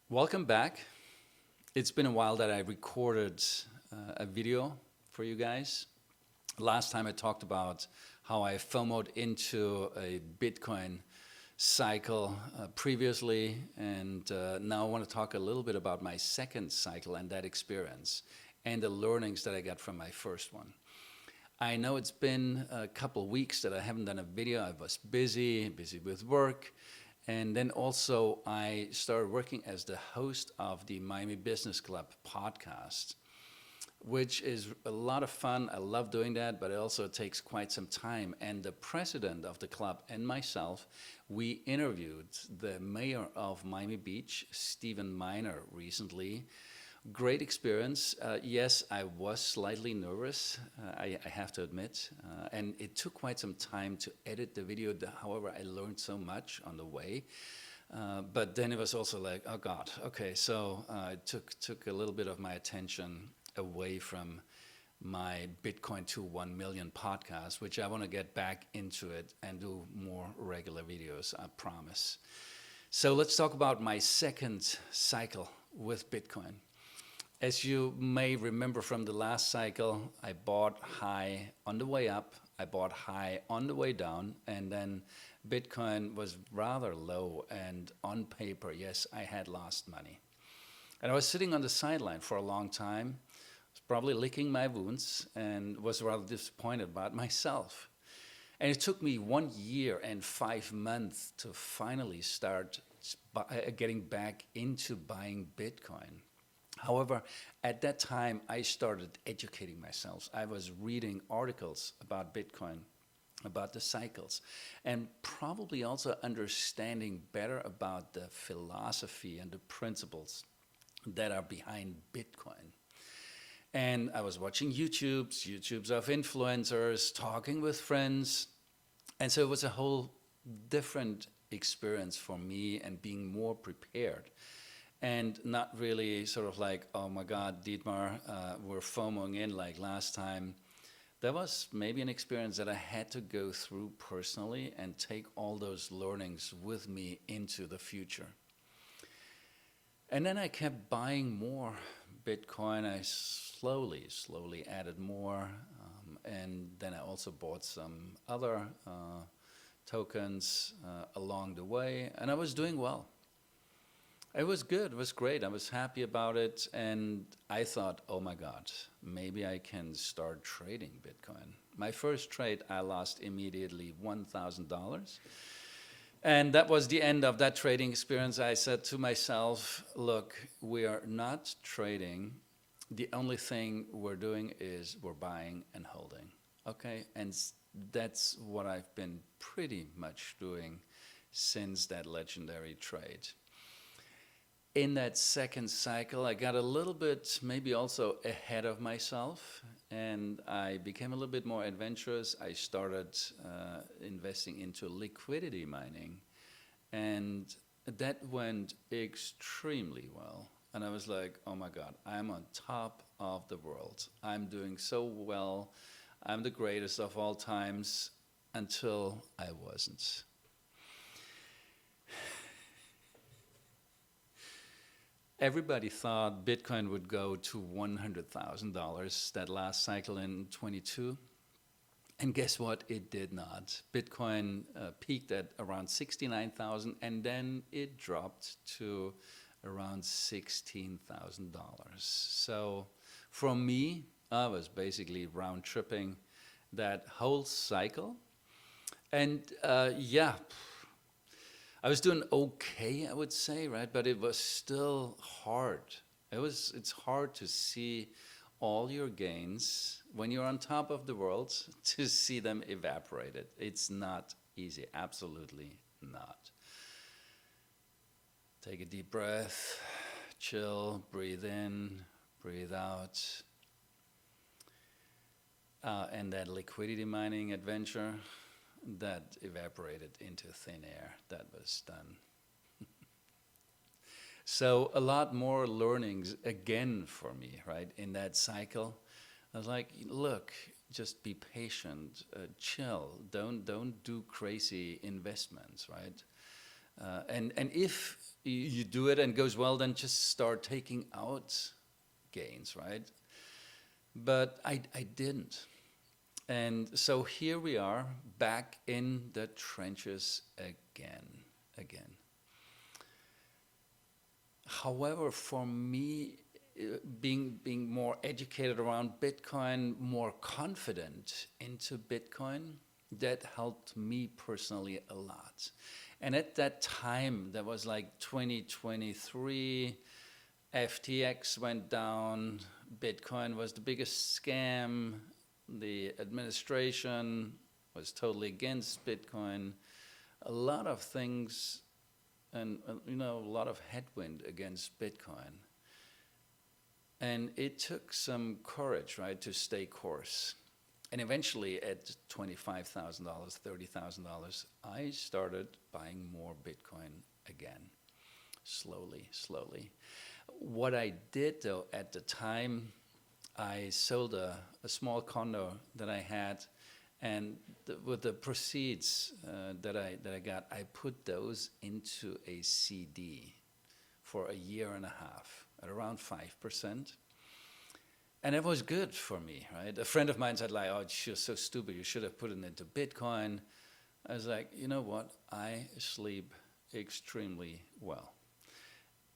Welcome back. It's been a while that I recorded a video for you guys. Last time I talked about how I FOMO'd into a Bitcoin cycle previously, and now I want to talk a little bit about my second cycle and that experience and the learnings that I got from my first one. I know it's been a couple weeks that I haven't done a video. I was busy with work. And then also I started working as the host of the Miami Business Club podcast, which is a lot of fun. I love doing that, but it also takes quite some time. And the president of the club and myself, we interviewed the mayor of Miami Beach, Stephen Miner, recently. Great experience. Yes, I was slightly nervous, I have to admit. And it took quite some time to edit the video. However, I learned so much on the way. But then it was also like, oh God, okay. So it took a little bit of my attention away from my Bitcoin to 1 million podcast, which I want to get back into it and do more regular videos, I promise. So let's talk about my second cycle with Bitcoin. As you may remember from the last cycle, I bought high on the way up, I bought high on the way down, and then Bitcoin was rather low, and on paper, yes, I had lost money. And I was sitting on the sideline for a long time, was probably licking my wounds, and was rather disappointed about myself. And it took me 1 year and 5 months to finally start getting back into buying Bitcoin. However, at that time, I started educating myself. I was reading articles about Bitcoin, about the cycles, and probably also understanding better about the philosophy and the principles that are behind Bitcoin. And I was watching YouTubes of influencers, talking with friends. And so it was a whole different experience for me and being more prepared. And not really sort of like, oh my God, Dietmar, we're FOMOing in like last time. That was maybe an experience that I had to go through personally and take all those learnings with me into the future. And then I kept buying more Bitcoin. I slowly added more. And then I also bought some other tokens along the way. And I was doing well. It was good, it was great, I was happy about it, and I thought, oh my God, maybe I can start trading Bitcoin. My first trade, I lost immediately $1,000. And that was the end of that trading experience. I said to myself, look, we are not trading. The only thing we're doing is we're buying and holding, okay? And that's what I've been pretty much doing since that legendary trade. In that second cycle, I got a little bit maybe also ahead of myself, and I became a little bit more adventurous. I started investing into liquidity mining, and that went extremely well. And I was like, oh my God, I'm on top of the world. I'm doing so well. I'm the greatest of all times, until I wasn't. Everybody thought Bitcoin would go to $100,000 that last cycle in 22. And guess what? It did not. Bitcoin peaked at around 69,000, and then it dropped to around $16,000. So for me, I was basically round tripping that whole cycle. And yeah, I was doing okay, I would say, right? But it was still hard. It's hard to see all your gains when you're on top of the world, to see them evaporated. It's not easy, absolutely not. Take a deep breath, chill, breathe in, breathe out. And that liquidity mining adventure, that evaporated into thin air. That was done. So a lot more learnings again for me, right, in that cycle. I was like, look, just be patient, chill, don't do crazy investments, right? And if you do it and it goes well, then just start taking out gains, right? But I didn't. And so here we are back in the trenches again. However, for me, being more educated around Bitcoin, more confident into Bitcoin, that helped me personally a lot. And at that time, that was like 2023, FTX went down, Bitcoin was the biggest scam, the administration was totally against Bitcoin, a lot of things, and a lot of headwind against Bitcoin. And it took some courage, right, to stay course. And eventually at $25,000, $30,000, I started buying more Bitcoin again, slowly. What I did though at the time, I sold a small condo that I had, and with the proceeds that I got, I put those into a CD for a year and a half at around 5%. And it was good for me, right? A friend of mine said, like, oh, it's just so stupid, you should have put it into Bitcoin. I was like, you know what? I sleep extremely well.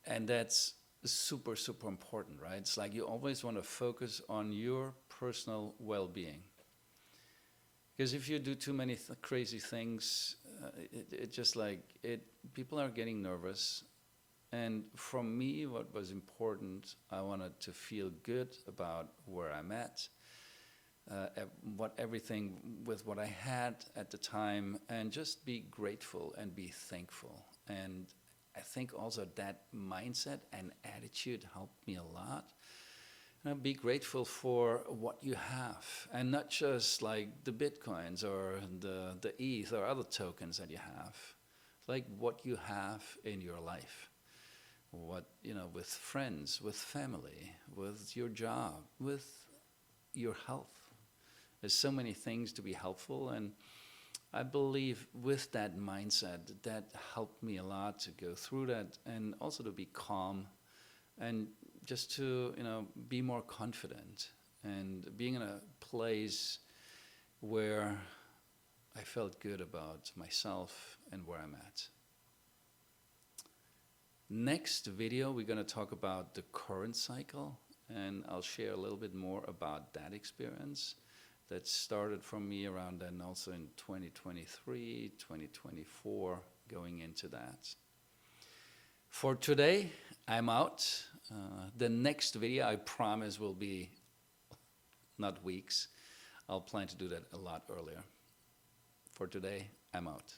And that's super important, right? It's like you always want to focus on your personal well-being. Because if you do too many crazy things, it just like, people are getting nervous. And for me, what was important, I wanted to feel good about where I'm at, with what I had at the time, and just be grateful and be thankful. And I think also that mindset and attitude helped me a lot. And be grateful for what you have, and not just like the Bitcoins or the ETH or other tokens that you have, like what you have in your life. What, with friends, with family, with your job, with your health. There's so many things to be helpful, and I believe with that mindset, that helped me a lot to go through that, and also to be calm, and just to, be more confident, and being in a place where I felt good about myself and where I'm at. Next video, we're going to talk about the current cycle, and I'll share a little bit more about that experience that started from me around then, also in 2023, 2024, going into that. For today, I'm out. The next video, I promise, will be not weeks. I'll plan to do that a lot earlier. For today, I'm out.